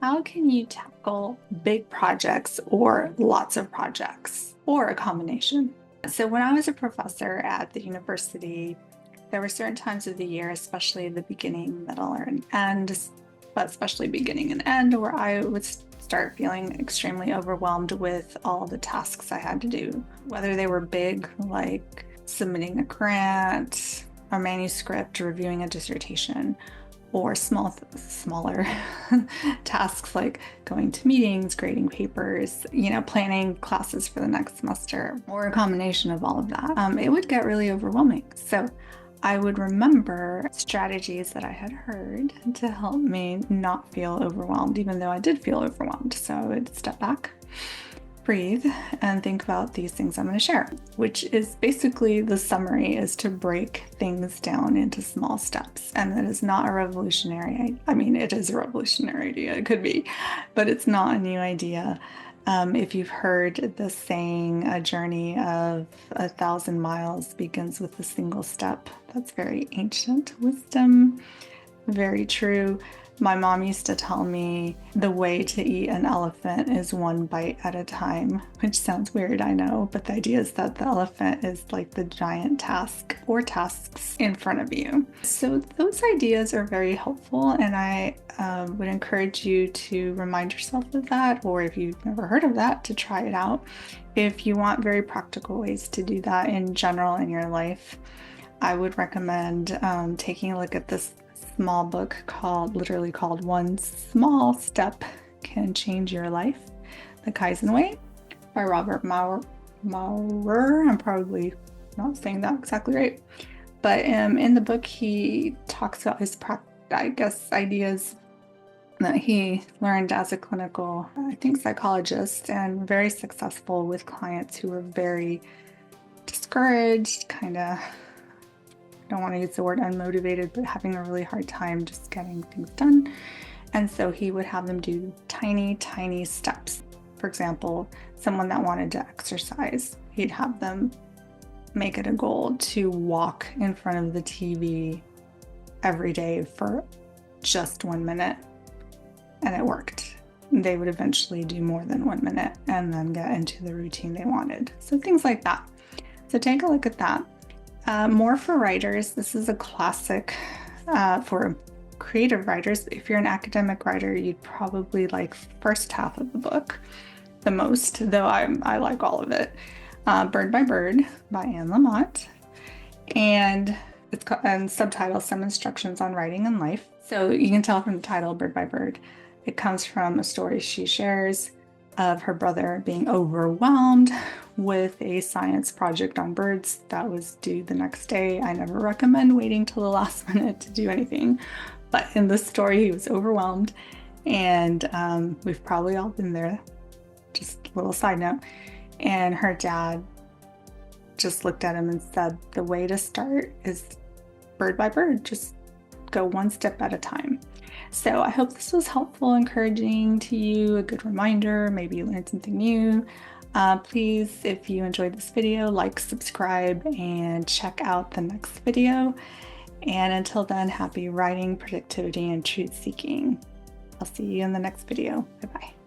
How can you tackle big projects or lots of projects or a combination? So, when I was a professor at the university, there were certain times of the year, especially the beginning, middle, or end, but especially beginning and end, where I would start feeling extremely overwhelmed with all the tasks I had to do, whether they were big, like submitting a grant, a manuscript, reviewing a dissertation, or smaller tasks like going to meetings, grading papers, planning classes for the next semester, or a combination of all of that. It would get really overwhelming. So I would remember strategies that I had heard to help me not feel overwhelmed, even though I did feel overwhelmed. So I would step back, breathe, and think about these things I'm going to share, which is basically the summary is to break things down into small steps. And it is not a revolutionary, I mean, it is a revolutionary idea, it could be, but it's not a new idea. If you've heard the saying, a journey of 1,000 miles begins with a single step, that's very ancient wisdom, very true. My mom used to tell me the way to eat an elephant is one bite at a time, which sounds weird, I know, but the idea is that the elephant is like the giant task or tasks in front of you. So those ideas are very helpful, and I would encourage you to remind yourself of that, or if you've never heard of that, to try it out. If you want very practical ways to do that in general in your life, I would recommend taking a look at this small book literally called One Small Step Can Change Your Life, The Kaizen Way by Robert Maurer. I'm probably not saying that exactly right. But in the book, he talks about his ideas that he learned as a clinical, I think, psychologist, and very successful with clients who were very discouraged, kind of, don't want to use the word unmotivated, but having a really hard time just getting things done. And so he would have them do tiny, tiny steps. For example, someone that wanted to exercise, he'd have them make it a goal to walk in front of the TV every day for just 1 minute. And it worked. They would eventually do more than 1 minute and then get into the routine they wanted. So things like that. So take a look at that. More for writers, this is a classic for creative writers. If you're an academic writer, you'd probably like first half of the book the most, though I like all of it. Bird by Bird by Anne Lamott, and it's got subtitle Some Instructions on Writing and Life. So you can tell from the title, Bird by Bird, it comes from a story she shares of her brother being overwhelmed with a science project on birds that was due the next day. I never recommend waiting till the last minute to do anything, but in this story, he was overwhelmed, and we've probably all been there. Just a little side note. And her dad just looked at him and said, the way to start is bird by bird, just go one step at a time. So I hope this was helpful, encouraging to you, a good reminder, maybe you learned something new. Please, if you enjoyed this video, like, subscribe, and check out the next video. And until then, happy writing, productivity, and truth seeking. I'll see you in the next video. Bye-bye.